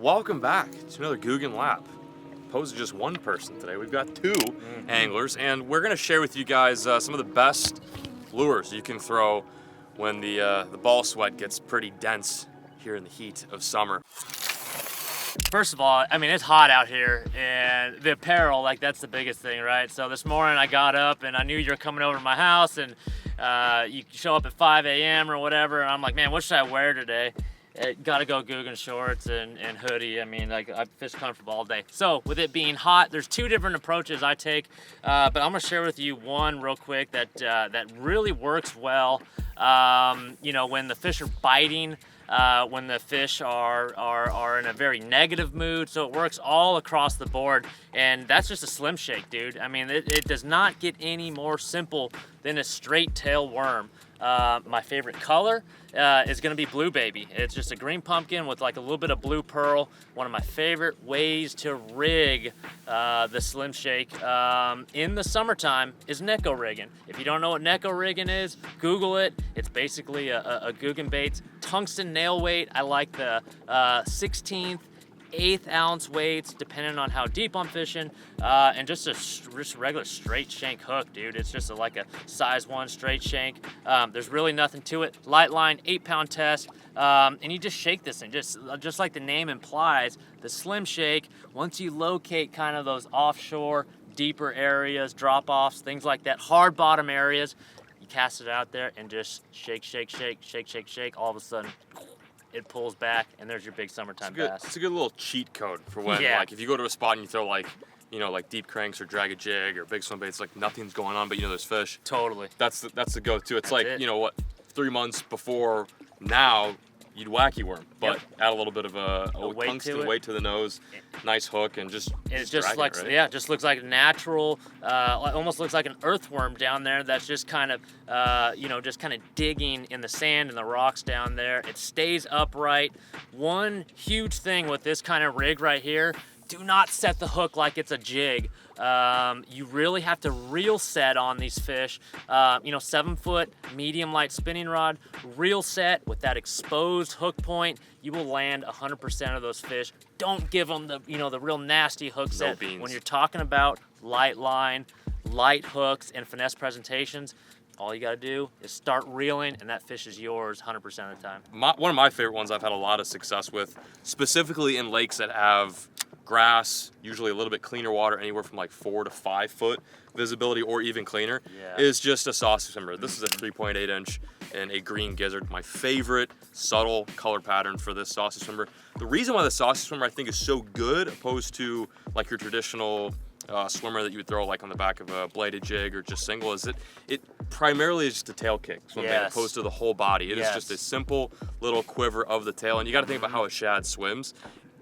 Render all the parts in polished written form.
welcome back to another Googan Lap. Opposed to just one person today, we've got two anglers, and we're gonna share with you guys some of the best lures you can throw when the ball sweat gets pretty dense here in the heat of summer. First of all, I mean, it's hot out here, and the apparel, like, that's the biggest thing, right? So this morning I got up and I knew you were coming over to my house, and you show up at 5 a.m. or whatever, and I'm like, man, what should I wear today? Gotta go Googan shorts and hoodie. I mean, like, I fish comfortable all day. So with it being hot, there's two different approaches I take, but I'm gonna share with you one real quick that that really works well. You know, when the fish are biting, when the fish are in a very negative mood, so it works all across the board, and that's just a slim shake, dude. I mean, it does not get any more simple than a straight tail worm. My favorite color is gonna be Blue Baby. It's just a green pumpkin with like a little bit of blue pearl. One of my favorite ways to rig the slim shake in the summertime is Neko rigging. If you don't know what Neko rigging is, Google it. It's basically a Googan baits, tungsten nail weight. I like the 1/16, 1/8 ounce weights, depending on how deep I'm fishing, and just a regular straight shank hook, dude. It's just like a size 1 straight shank. There's really nothing to it. Light line, 8-pound test, and you just shake this thing, just like the name implies. The slim shake, once you locate kind of those offshore, deeper areas, drop-offs, things like that, hard bottom areas, you cast it out there and just shake, shake, shake, shake, shake, shake. All of a sudden, it pulls back, and there's your big summertime bass. It's a good little cheat code for when, like, if you go to a spot and you throw, like, you know, like deep cranks or drag a jig or big swim baits, like nothing's going on, but you know there's fish. Totally. That's the go-to. It's like, you know what, 3 months before now, you'd wacky worm, but add a little bit of a tungsten weight to the nose, nice hook, and just like, right? Yeah, it just looks like natural, almost looks like an earthworm down there that's just kind of, you know, just kind of digging in the sand and the rocks down there. It stays upright. One huge thing with this kind of rig right here, do not set the hook like it's a jig. You really have to reel set on these fish. You know, 7-foot medium light spinning rod, reel set with that exposed hook point. You will land 100% of those fish. Don't give them the, you know, the real nasty hook set. When you're talking about light line, light hooks, and finesse presentations, all you gotta do is start reeling, and that fish is yours 100% of the time. One of my favorite ones I've had a lot of success with, specifically in lakes that have grass, usually a little bit cleaner water, anywhere from like 4 to 5 foot visibility or even cleaner, is just a Saucy swimmer. This is a 3.8 inch and a green gizzard. My favorite subtle color pattern for this Saucy swimmer. The reason why the Saucy swimmer I think is so good opposed to like your traditional swimmer that you would throw like on the back of a bladed jig or just single is that it primarily is just a tail kick swim bait opposed to the whole body. It is just a simple little quiver of the tail, and you got to think about how a shad swims.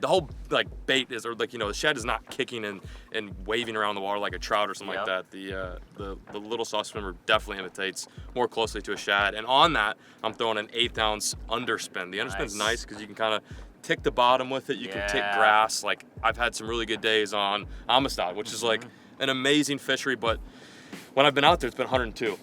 The whole like bait is, or like, you know, the shad is not kicking and waving around the water like a trout or something like that. The little Saucy swimmer definitely imitates more closely to a shad, and on that I'm throwing an 1/8 ounce underspin. The underspin's nice because you can kind of tick the bottom with it. You can tick grass. Like, I've had some really good days on Amistad, which is like an amazing fishery, but when I've been out there, it's been 102.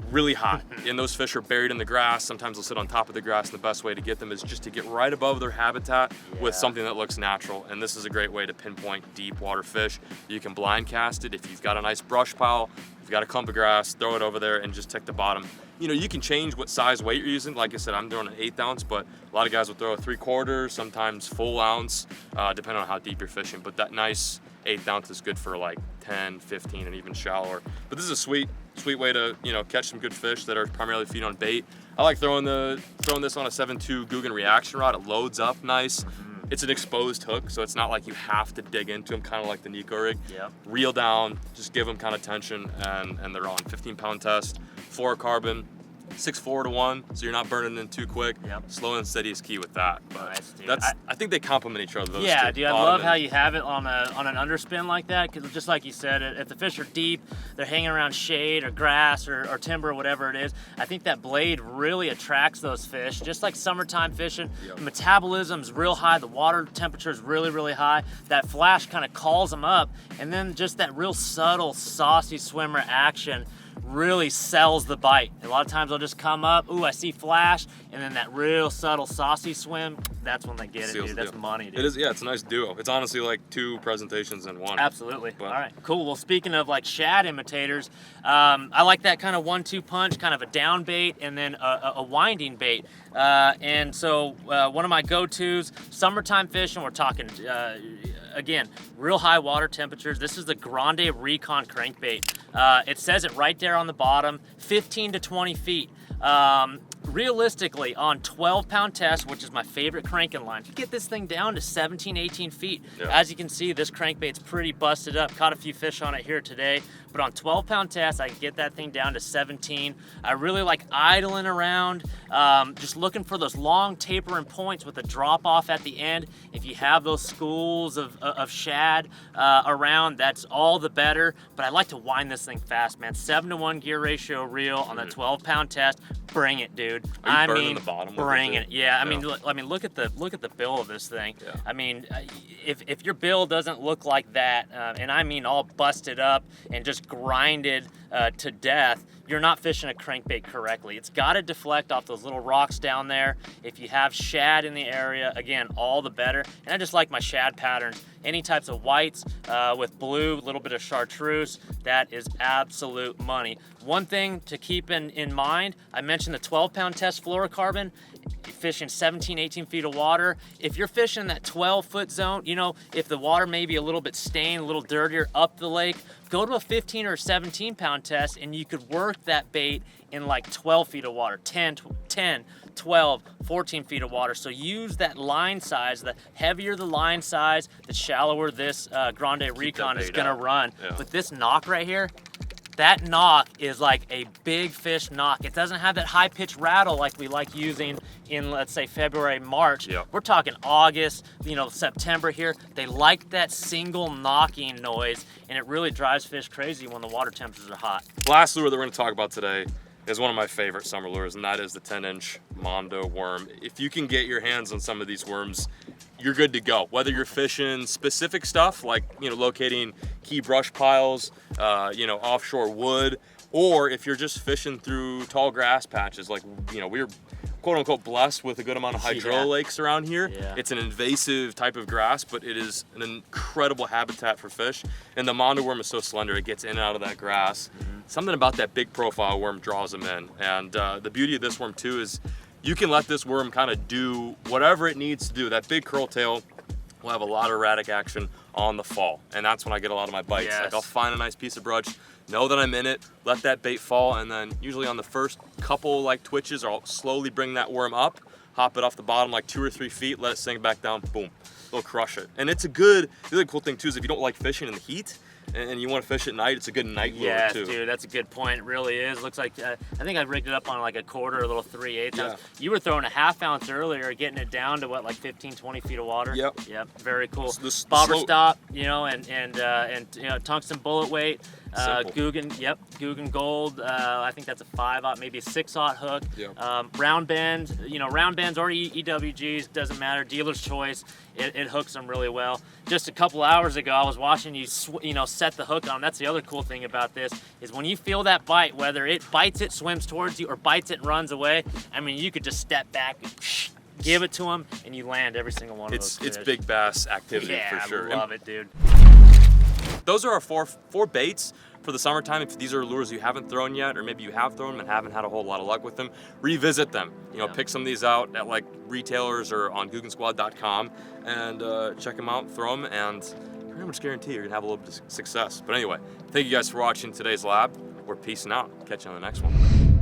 Really hot, and those fish are buried in the grass. Sometimes they'll sit on top of the grass, and the best way to get them is just to get right above their habitat with something that looks natural, and this is a great way to pinpoint deep water fish. You can blind cast it if you've got a nice brush pile, if you've got a clump of grass, throw it over there and just tick the bottom. You know, you can change what size weight you're using. Like I said, I'm throwing an 1/8 ounce, but a lot of guys will throw a 3/4, sometimes full ounce, depending on how deep you're fishing. But that nice 1/8 ounce is good for like 10, 15, and even shallower. But this is a sweet way to, you know, catch some good fish that are primarily feed on bait. I like throwing this on a 7.2 Googan reaction rod. It loads up nice. It's an exposed hook, so it's not like you have to dig into them, kind of like the Neko rig. Reel down, just give them kind of tension, and they're on. 15-pound test, fluorocarbon, 6.4 to 1, so you're not burning in too quick. Slow and steady is key with that. But I think they complement each other. Those two. Dude, I love how you have it on an underspin like that, because just like you said, if the fish are deep, they're hanging around shade or grass or timber or whatever it is, I think that blade really attracts those fish. Just like summertime fishing, the metabolism's real high, the water temperature is really, really high. That flash kind of calls them up, and then just that real subtle Saucy swimmer action really sells the bite. A lot of times they'll just come up, ooh, I see flash, and then that real subtle saucy swim, that's when they get it, dude. That's money, dude. It is, yeah, it's a nice duo. It's honestly like 2 presentations in one. Absolutely. But, all right, cool. Well, speaking of like shad imitators, I like that kind of 1-2 punch, kind of a down bait and then a winding bait. And so one of my go-tos, summertime fishing, we're talking, again, real high water temperatures. This is the Grande Recon crankbait. It says it right there on the bottom, 15 to 20 feet. Realistically, on 12-pound test, which is my favorite cranking line, you get this thing down to 17, 18 feet. Yeah. As you can see, this crankbait's pretty busted up. Caught a few fish on it here today, but on 12-pound test, I can get that thing down to 17. I really like idling around, just looking for those long tapering points with a drop-off at the end. If you have those schools of shad around, that's all the better, but I like to wind this thing fast, man. 7-to-1 gear ratio reel on the 12-pound test. Bring it, dude. I mean, the bottom bring it. Yeah, I mean, look at the bill of this thing. Yeah. I mean, if your bill doesn't look like that, and I mean all busted up and just grinded to death, you're not fishing a crankbait correctly. It's got to deflect off those little rocks down there. If you have shad in the area, again, all the better. And I just like my shad patterns. Any types of whites with blue, a little bit of chartreuse, that is absolute money. One thing to keep in mind, I mentioned the 12-pound test fluorocarbon, fishing 17, 18 feet of water. If you're fishing that 12-foot zone, you know, if the water may be a little bit stained, a little dirtier up the lake, go to a 15 or 17-pound test and you could work that bait in like 12 feet of water, 10, 12, 14 feet of water. So use that line size. The heavier the line size, the shallower this Grande Recon is gonna run. Yeah. But this knock right here, that knock is like a big fish knock. It doesn't have that high pitch rattle like we like using in, let's say, February, March. Yep. We're talking August, you know, September here. They like that single knocking noise, and it really drives fish crazy when the water temperatures are hot. Last lure that we're gonna talk about today is one of my favorite summer lures, and that is the 10-inch Mondo worm. If you can get your hands on some of these worms, you're good to go. Whether you're fishing specific stuff like, you know, locating key brush piles, you know, offshore wood, or if you're just fishing through tall grass patches, like, you know, we're quote unquote blessed with a good amount of hydrilla lakes around here. Yeah. It's an invasive type of grass, but it is an incredible habitat for fish. And the Mondo worm is so slender, it gets in and out of that grass. Something about that big profile worm draws them in. And the beauty of this worm too is you can let this worm kind of do whatever it needs to do. That big curl tail will have a lot of erratic action on the fall. And that's when I get a lot of my bites. Yes. Like I'll find a nice piece of brudge, know that I'm in it, let that bait fall, and then usually on the first couple like twitches, I'll slowly bring that worm up, hop it off the bottom like 2 or 3 feet, let it sink back down, boom, it'll crush it. And it's a good, the other cool thing too is if you don't like fishing in the heat, and you want to fish at night, it's a good night lure too. Yes, dude, that's a good point. It really is. Looks like, I think I rigged it up on like a quarter, a little 3/8 ounce. You were throwing a ½ ounce earlier, getting it down to what, like 15, 20 feet of water? Yep. Yep, very cool. Bobber stop, you know, and you know, tungsten bullet weight. Googan, yep, Googan Gold. I think that's a 5/0, maybe a 6/0 hook. Yep. Round bend, you know, round bends or EWGs, doesn't matter. Dealer's choice. It hooks them really well. Just a couple hours ago, I was watching you, you know, set the hook on. That's the other cool thing about this is when you feel that bite, whether it bites it, swims towards you, or bites it and runs away. I mean, you could just step back and give it to them, and you land every single one of those fish. It's big bass activity for sure. I love it, dude. Those are our four baits for the summertime. If these are lures you haven't thrown yet, or maybe you have thrown them and haven't had a whole lot of luck with them, revisit them. You know, pick some of these out at like retailers or on Googansquad.com and check them out, throw them, and pretty much guarantee you're gonna have a little bit of success. But anyway, thank you guys for watching today's lab. We're peacing out. Catch you on the next one.